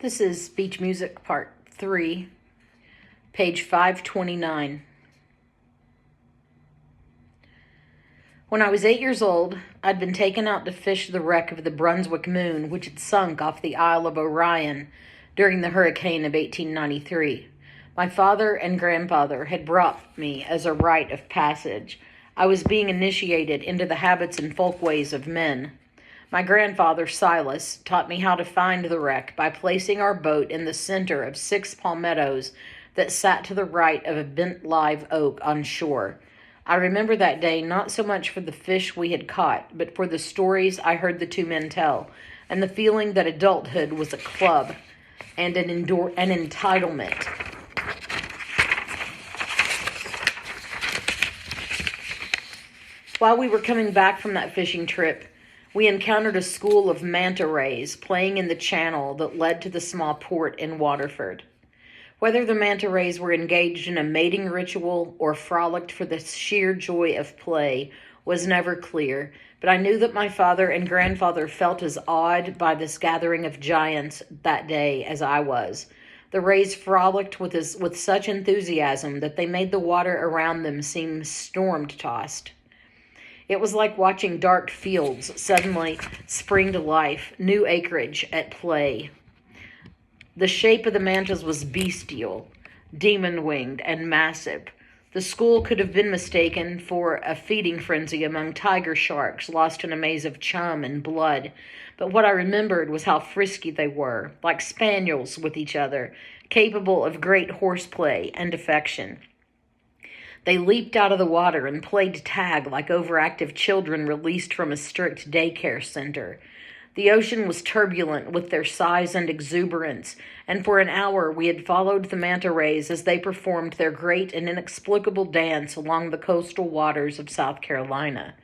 This is Speech Music Part 3, page 529. When I was 8 years old, I'd been taken out to fish the wreck of the Brunswick Moon, which had sunk off the Isle of Orion during the hurricane of 1893. My father and grandfather had brought me as a rite of passage. I was being initiated into the habits and folkways of men. My grandfather, Silas, taught me how to find the wreck by placing our boat in the center of 6 palmettos that sat to the right of a bent live oak on shore. I remember that day not so much for the fish we had caught, but for the stories I heard the 2 men tell, and the feeling that adulthood was a club and an entitlement. While we were coming back from that fishing trip, we encountered a school of manta rays playing in the channel that led to the small port in Waterford. Whether the manta rays were engaged in a mating ritual or frolicked for the sheer joy of play was never clear, but I knew that my father and grandfather felt as awed by this gathering of giants that day as I was. The rays frolicked with such enthusiasm that they made the water around them seem storm-tossed. It was like watching dark fields suddenly spring to life, new acreage at play. The shape of the mantas was bestial, demon-winged, and massive. The school could have been mistaken for a feeding frenzy among tiger sharks lost in a maze of chum and blood. But what I remembered was how frisky they were, like spaniels with each other, capable of great horseplay and affection. They leaped out of the water and played tag like overactive children released from a strict daycare center. The ocean was turbulent with their size and exuberance, and for an hour we had followed the manta rays as they performed their great and inexplicable dance along the coastal waters of South Carolina.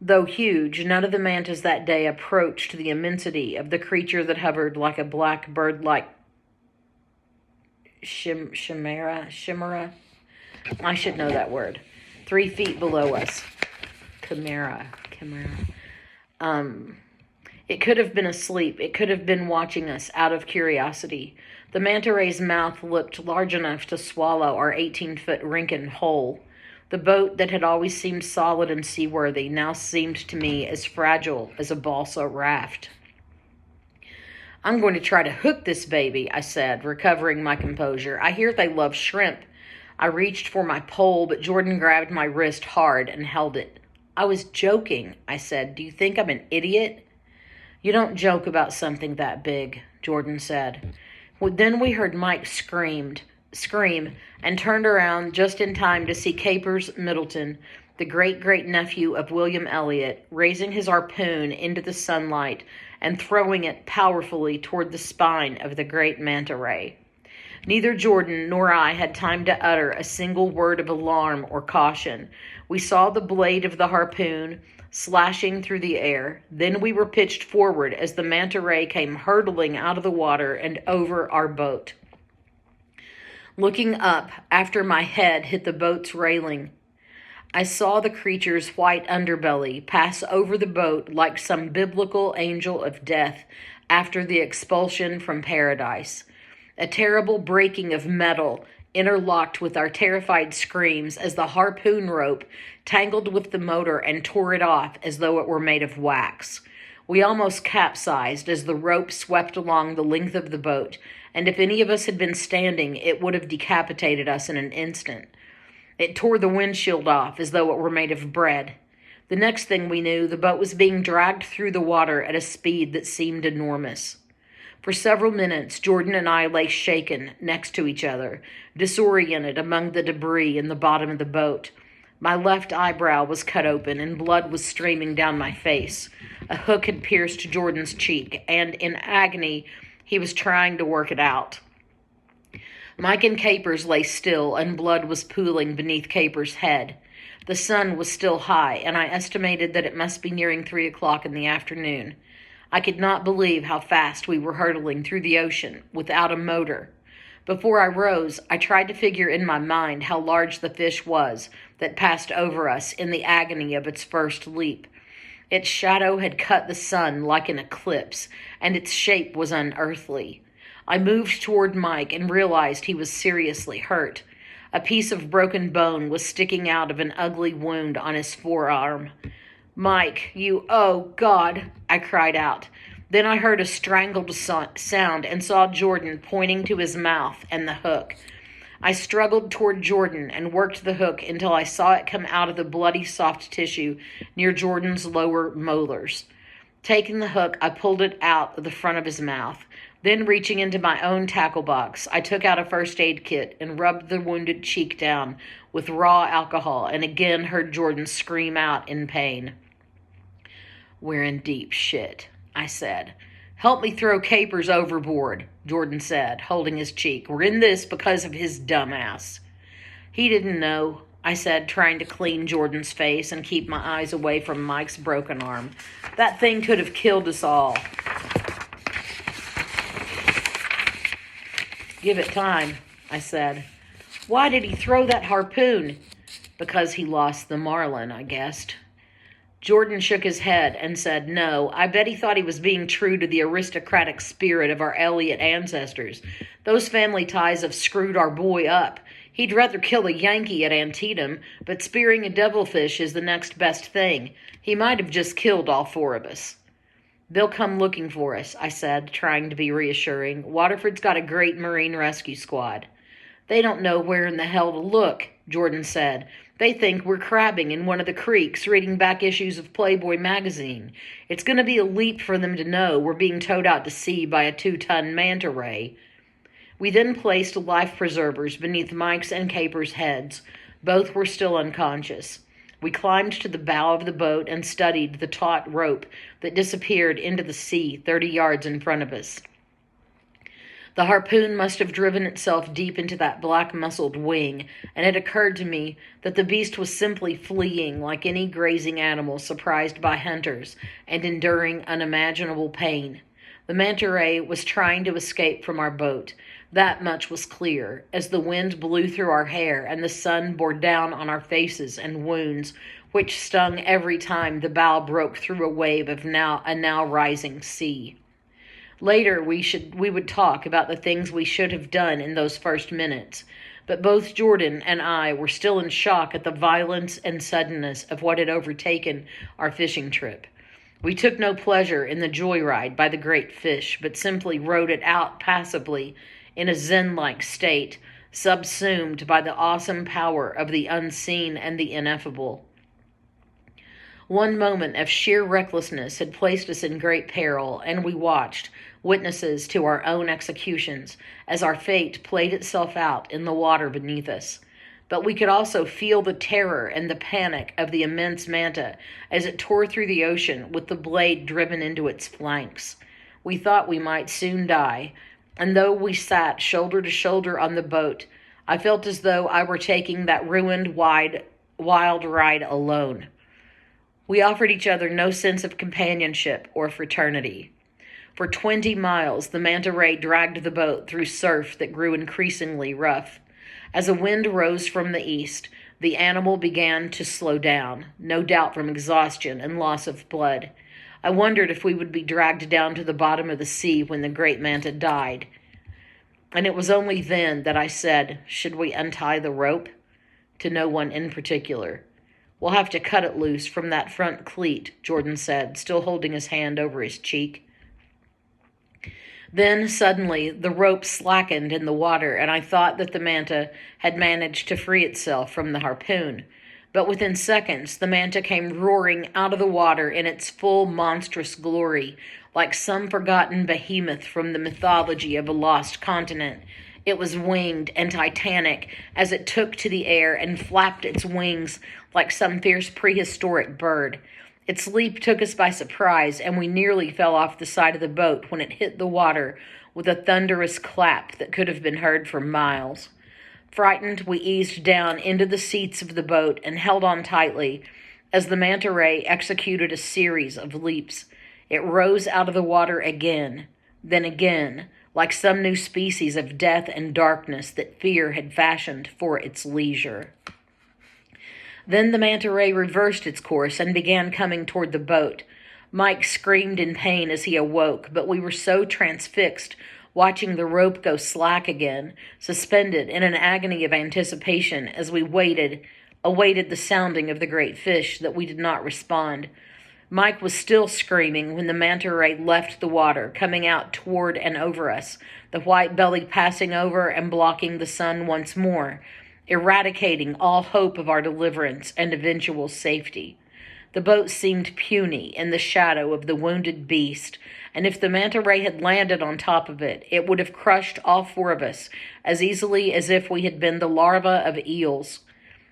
Though huge, none of the mantas that day approached the immensity of the creature that hovered like a black bird-like chimera. I should know that word. 3 feet below us. Chimera. It could have been asleep. It could have been watching us out of curiosity. The manta ray's mouth looked large enough to swallow our 18-foot Rincon whole. The boat that had always seemed solid and seaworthy now seemed to me as fragile as a balsa raft. I'm going to try to hook this baby, I said, recovering my composure. I hear they love shrimp. I reached for my pole, but Jordan grabbed my wrist hard and held it. I was joking, I said. Do you think I'm an idiot? You don't joke about something that big, Jordan said. Well, then we heard Mike scream, and turned around just in time to see Capers Middleton, the great-great-nephew of William Elliot, raising his harpoon into the sunlight and throwing it powerfully toward the spine of the great manta ray. Neither Jordan nor I had time to utter a single word of alarm or caution. We saw the blade of the harpoon slashing through the air. Then we were pitched forward as the manta ray came hurtling out of the water and over our boat. Looking up after my head hit the boat's railing, I saw the creature's white underbelly pass over the boat like some biblical angel of death after the expulsion from paradise. A terrible breaking of metal interlocked with our terrified screams as the harpoon rope tangled with the motor and tore it off as though it were made of wax. We almost capsized as the rope swept along the length of the boat, and if any of us had been standing, it would have decapitated us in an instant. It tore the windshield off as though it were made of bread. The next thing we knew, the boat was being dragged through the water at a speed that seemed enormous. For several minutes, Jordan and I lay shaken next to each other, disoriented among the debris in the bottom of the boat. My left eyebrow was cut open and blood was streaming down my face. A hook had pierced Jordan's cheek, and in agony, he was trying to work it out. Mike and Capers lay still, and blood was pooling beneath Capers' head. The sun was still high, and I estimated that it must be nearing 3 o'clock in the afternoon. I could not believe how fast we were hurtling through the ocean without a motor. Before I rose, I tried to figure in my mind how large the fish was that passed over us in the agony of its first leap. Its shadow had cut the sun like an eclipse, and its shape was unearthly. I moved toward Mike and realized he was seriously hurt. A piece of broken bone was sticking out of an ugly wound on his forearm. "Mike, oh God," I cried out. Then I heard a strangled sound and saw Jordan pointing to his mouth and the hook. I struggled toward Jordan and worked the hook until I saw it come out of the bloody soft tissue near Jordan's lower molars. Taking the hook, I pulled it out of the front of his mouth. Then, reaching into my own tackle box, I took out a first aid kit and rubbed the wounded cheek down with raw alcohol and again heard Jordan scream out in pain. "We're in deep shit," I said. "Help me throw Capers overboard," Jordan said, holding his cheek. "We're in this because of his dumbass." "He didn't know," I said, trying to clean Jordan's face and keep my eyes away from Mike's broken arm. "That thing could have killed us all." "Give it time," I said. "Why did he throw that harpoon?" "Because he lost the marlin," I guessed. Jordan shook his head and said, "No, I bet he thought he was being true to the aristocratic spirit of our Elliott ancestors. Those family ties have screwed our boy up. He'd rather kill a Yankee at Antietam, but spearing a devilfish is the next best thing. He might have just killed all four of us." "They'll come looking for us," I said, trying to be reassuring. "Waterford's got a great Marine rescue squad." "They don't know where in the hell to look," Jordan said. "They think we're crabbing in one of the creeks reading back issues of Playboy magazine. It's going to be a leap for them to know we're being towed out to sea by a 2-ton manta ray." We then placed life preservers beneath Mike's and Capers' heads. Both were still unconscious. We climbed to the bow of the boat and studied the taut rope that disappeared into the sea 30 yards in front of us. The harpoon must have driven itself deep into that black-muscled wing, and it occurred to me that the beast was simply fleeing like any grazing animal surprised by hunters and enduring unimaginable pain. The manta ray was trying to escape from our boat. That much was clear, as the wind blew through our hair and the sun bore down on our faces and wounds, which stung every time the bow broke through a wave of a now rising sea. Later, we would talk about the things we should have done in those first minutes, but both Jordan and I were still in shock at the violence and suddenness of what had overtaken our fishing trip. We took no pleasure in the joyride by the great fish, but simply rode it out passively in a zen-like state, subsumed by the awesome power of the unseen and the ineffable. One moment of sheer recklessness had placed us in great peril, and we watched, witnesses to our own executions, as our fate played itself out in the water beneath us. But we could also feel the terror and the panic of the immense manta as it tore through the ocean with the blade driven into its flanks. We thought we might soon die, and though we sat shoulder to shoulder on the boat, I felt as though I were taking that ruined, wild ride alone. We offered each other no sense of companionship or fraternity. For 20 miles, the manta ray dragged the boat through surf that grew increasingly rough. As a wind rose from the east, the animal began to slow down, no doubt from exhaustion and loss of blood. I wondered if we would be dragged down to the bottom of the sea when the great manta died. And it was only then that I said, "Should we untie the rope?" To no one in particular. "We'll have to cut it loose from that front cleat," Jordan said, still holding his hand over his cheek. Then, suddenly, the rope slackened in the water, and I thought that the manta had managed to free itself from the harpoon. But within seconds, the manta came roaring out of the water in its full monstrous glory, like some forgotten behemoth from the mythology of a lost continent. It was winged and titanic as it took to the air and flapped its wings like some fierce prehistoric bird. Its leap took us by surprise, and we nearly fell off the side of the boat when it hit the water with a thunderous clap that could have been heard for miles. Frightened, we eased down into the seats of the boat and held on tightly as the manta ray executed a series of leaps. It rose out of the water again, then again, like some new species of death and darkness that fear had fashioned for its leisure. Then the manta ray reversed its course and began coming toward the boat. Mike screamed in pain as he awoke, but we were so transfixed, watching the rope go slack again, suspended in an agony of anticipation as we awaited the sounding of the great fish, that we did not respond. Mike was still screaming when the manta ray left the water, coming out toward and over us, the white belly passing over and blocking the sun once more, eradicating all hope of our deliverance and eventual safety. The boat seemed puny in the shadow of the wounded beast, and if the manta ray had landed on top of it, it would have crushed all four of us as easily as if we had been the larvae of eels.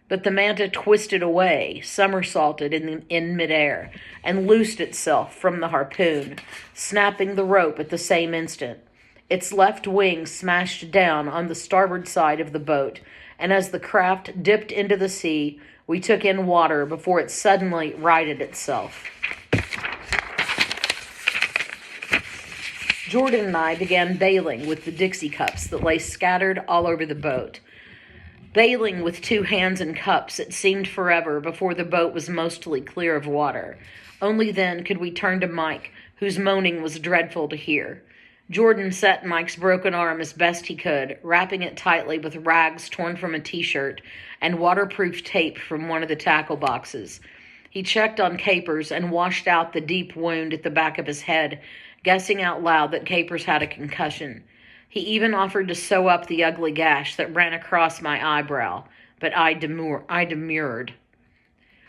But the manta twisted away, somersaulted in midair, and loosed itself from the harpoon, snapping the rope at the same instant. Its left wing smashed down on the starboard side of the boat, and as the craft dipped into the sea, we took in water before it suddenly righted itself. Jordan and I began bailing with the Dixie cups that lay scattered all over the boat. Bailing with 2 hands and cups, it seemed forever before the boat was mostly clear of water. Only then could we turn to Mike, whose moaning was dreadful to hear. Jordan set Mike's broken arm as best he could, wrapping it tightly with rags torn from a t-shirt and waterproof tape from one of the tackle boxes. He checked on Capers and washed out the deep wound at the back of his head, guessing out loud that Capers had a concussion. He even offered to sew up the ugly gash that ran across my eyebrow, but I demurred.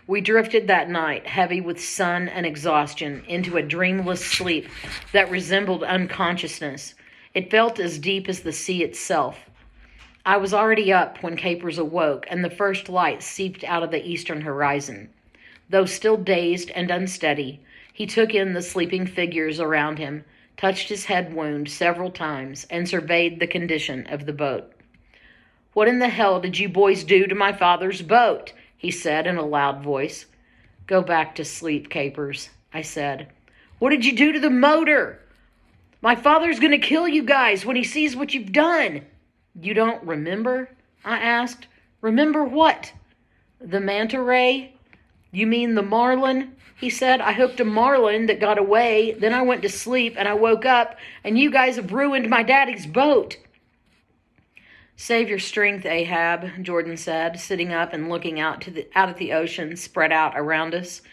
We drifted that night, heavy with sun and exhaustion, into a dreamless sleep that resembled unconsciousness. It felt as deep as the sea itself. I was already up when Capers awoke, and the first light seeped out of the eastern horizon. Though still dazed and unsteady, he took in the sleeping figures around him, touched his head wound several times, and surveyed the condition of the boat. "What in the hell did you boys do to my father's boat?" he said in a loud voice. "Go back to sleep, Capers," I said. "What did you do to the motor? My father's going to kill you guys when he sees what you've done." "You don't remember?" I asked. "Remember what?" "The manta ray." "You mean the marlin?" He said. "I hooked a marlin that got away, then I went to sleep and I woke up and you guys have ruined my daddy's boat." "Save your strength, Ahab," Jordan said, sitting up and looking out at the ocean spread out around us.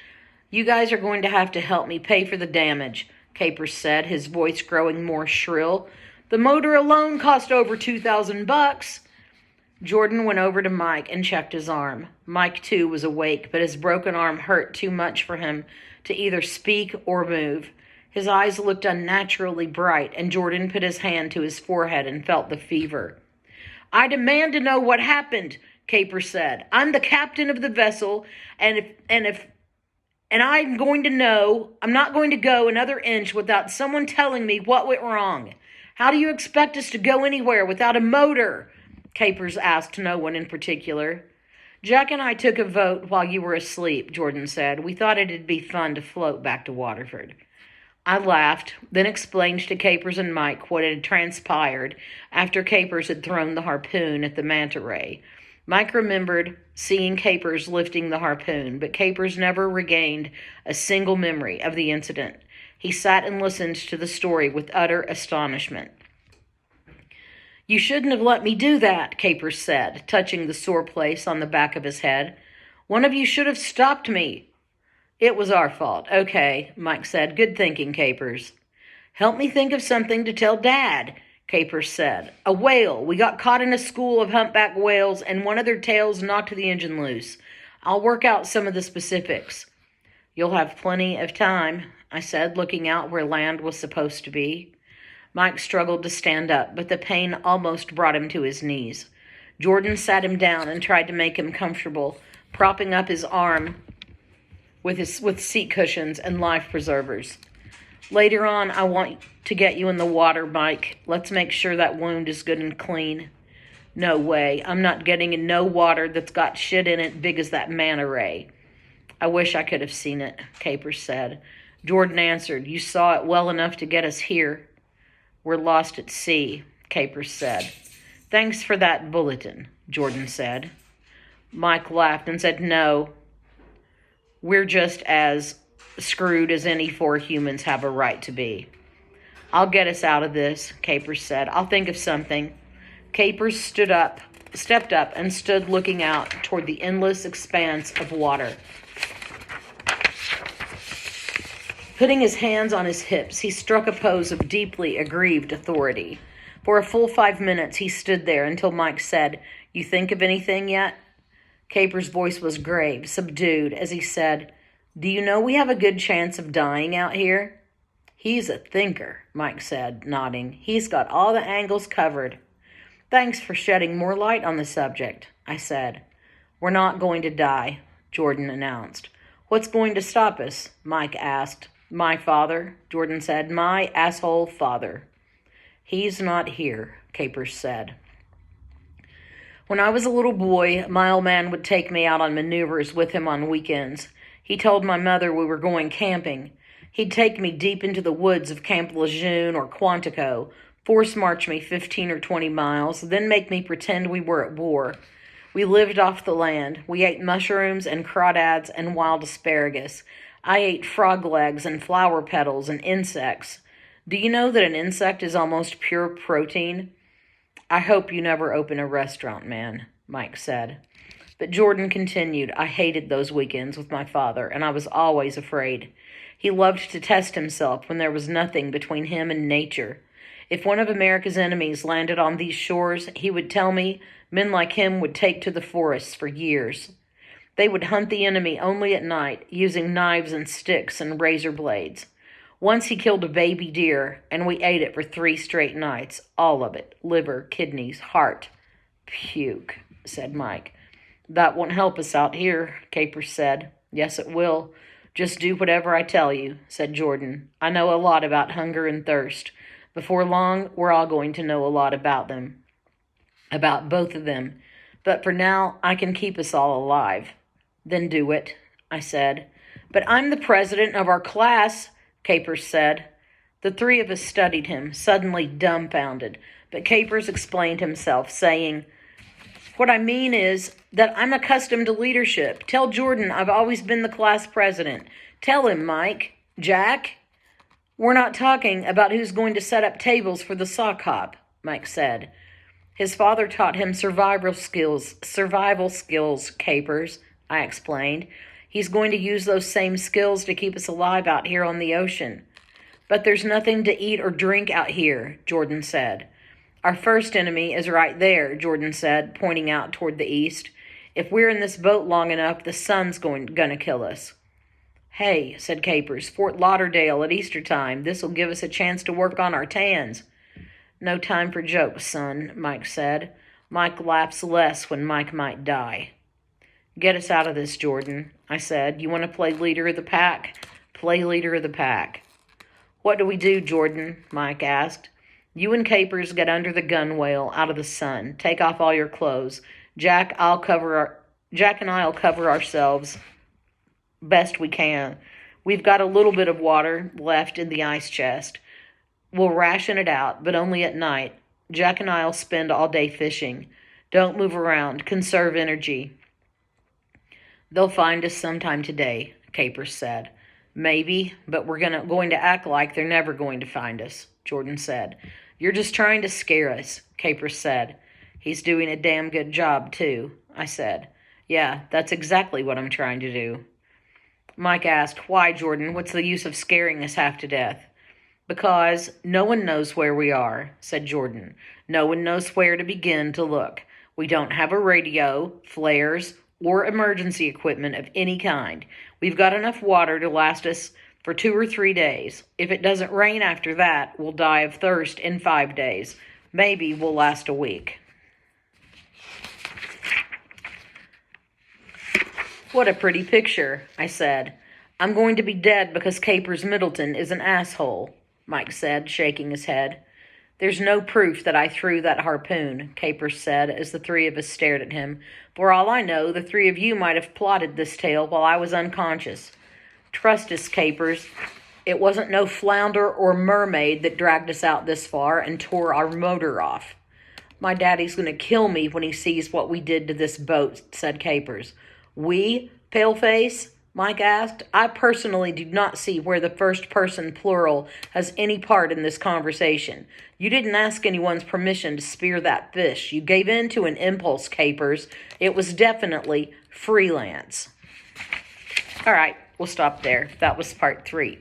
"You guys are going to have to help me pay for the damage," Capers said, his voice growing more shrill. "The motor alone cost over $2,000. Jordan went over to Mike and checked his arm. Mike, too, was awake, but his broken arm hurt too much for him to either speak or move. His eyes looked unnaturally bright, and Jordan put his hand to his forehead and felt the fever. "I demand to know what happened," Capers said. "I'm the captain of the vessel, and I'm going to know. I'm not going to go another inch without someone telling me what went wrong. How do you expect us to go anywhere without a motor?" Capers asked no one in particular. "Jack and I took a vote while you were asleep," Jordan said. "We thought it'd be fun to float back to Waterford." I laughed, then explained to Capers and Mike what had transpired after Capers had thrown the harpoon at the manta ray. Mike remembered seeing Capers lifting the harpoon, but Capers never regained a single memory of the incident. He sat and listened to the story with utter astonishment. "You shouldn't have let me do that," Capers said, touching the sore place on the back of his head. "One of you should have stopped me." "It was our fault." "Okay," Mike said. "Good thinking, Capers." "Help me think of something to tell Dad," Capers said. "A whale. We got caught in a school of humpback whales, and one of their tails knocked the engine loose. I'll work out some of the specifics." "You'll have plenty of time," I said, looking out where land was supposed to be. Mike struggled to stand up, but the pain almost brought him to his knees. Jordan sat him down and tried to make him comfortable, propping up his arm with seat cushions and life preservers. "Later on, I want to get you in the water, Mike. Let's make sure that wound is good and clean." "No way. I'm not getting in no water that's got shit in it big as that manta ray." "I wish I could have seen it," Capers said. Jordan answered. "You saw it well enough to get us here." "We're lost at sea," Capers said. "Thanks for that bulletin," Jordan said. Mike laughed and said, "No, we're just as screwed as any four humans have a right to be." "I'll get us out of this," Capers said. "I'll think of something." Capers stepped up, and stood looking out toward the endless expanse of water. Putting his hands on his hips, he struck a pose of deeply aggrieved authority. For a full 5 minutes he stood there until Mike said, "You think of anything yet?" Capers' voice was grave, subdued, as he said, "Do you know we have a good chance of dying out here?" "He's a thinker," Mike said, nodding. "He's got all the angles covered." "Thanks for shedding more light on the subject," I said. "We're not going to die," Jordan announced. "What's going to stop us?" Mike asked. "My father," Jordan said. "My asshole father." "He's not here," Capers said. "When I was a little boy, my old man would take me out on maneuvers with him on weekends. He told my mother we were going camping. He'd take me deep into the woods of Camp Lejeune or Quantico, force march me 15 or 20 miles, then make me pretend we were at war. We lived off the land. We ate mushrooms and crawdads and wild asparagus. I ate frog legs and flower petals and insects. Do you know that an insect is almost pure protein?" "I hope you never open a restaurant, man," Mike said. But Jordan continued, "I hated those weekends with my father, and I was always afraid. He loved to test himself when there was nothing between him and nature. If one of America's enemies landed on these shores, he would tell me men like him would take to the forests for years. They would hunt the enemy only at night, using knives and sticks and razor blades. Once he killed a baby deer, and we ate it for 3 straight nights, all of it, liver, kidneys, heart." "Puke," said Mike. "That won't help us out here," Capers said. "Yes, it will. Just do whatever I tell you," said Jordan. "I know a lot about hunger and thirst. Before long, we're all going to know a lot about them. About both of them. But for now, I can keep us all alive." "Then do it," I said. "But I'm the president of our class," Capers said. The 3 of us studied him, suddenly dumbfounded. But Capers explained himself, saying, "What I mean is that I'm accustomed to leadership. Tell Jordan I've always been the class president. Tell him, Mike. Jack?" "We're not talking about who's going to set up tables for the sock hop," Mike said. "His father taught him survival skills, Capers," I explained. "He's going to use those same skills to keep us alive out here on the ocean." "But there's nothing to eat or drink out here," Jordan said. "Our first enemy is right there," Jordan said, pointing out toward the east. "If we're in this boat long enough, the sun's gonna kill us." "Hey," said Capers, "Fort Lauderdale at Easter time. This'll give us a chance to work on our tans." "No time for jokes, son," Mike said. "Mike laughs less when Mike might die." "Get us out of this, Jordan," I said. "You want to play leader of the pack? Play leader of the pack." "What do we do, Jordan?" Mike asked. "You and Capers get under the gunwale out of the sun. Take off all your clothes. Jack and I'll cover ourselves best we can. We've got a little bit of water left in the ice chest. We'll ration it out, but only at night. Jack and I'll spend all day fishing. Don't move around. Conserve energy." "They'll find us sometime today," Capers said. "Maybe, but we're going to act like they're never going to find us," Jordan said. "You're just trying to scare us," Capers said. "He's doing a damn good job, too," I said. "Yeah, that's exactly what I'm trying to do." Mike asked, "Why, Jordan? What's the use of scaring us half to death?" "Because no one knows where we are," said Jordan. "No one knows where to begin to look. We don't have a radio, flares, or emergency equipment of any kind. We've got enough water to last us for 2 or 3 days. If it doesn't rain after that, we'll die of thirst in 5 days. Maybe we'll last a week." "What a pretty picture," I said. "I'm going to be dead because Capers Middleton is an asshole," Mike said, shaking his head. "There's no proof that I threw that harpoon," Capers said as the 3 of us stared at him. "For all I know, the 3 of you might have plotted this tale while I was unconscious. Trust us, Capers. It wasn't no flounder or mermaid that dragged us out this far and tore our motor off." My daddy's going to kill me when he sees what we did to this boat, said Capers. We, Paleface? Mike asked. I personally do not see where the first person plural has any part in this conversation. You didn't ask anyone's permission to spear that fish. You gave in to an impulse, Capers. It was definitely freelance. All right, we'll stop there. That was part 3.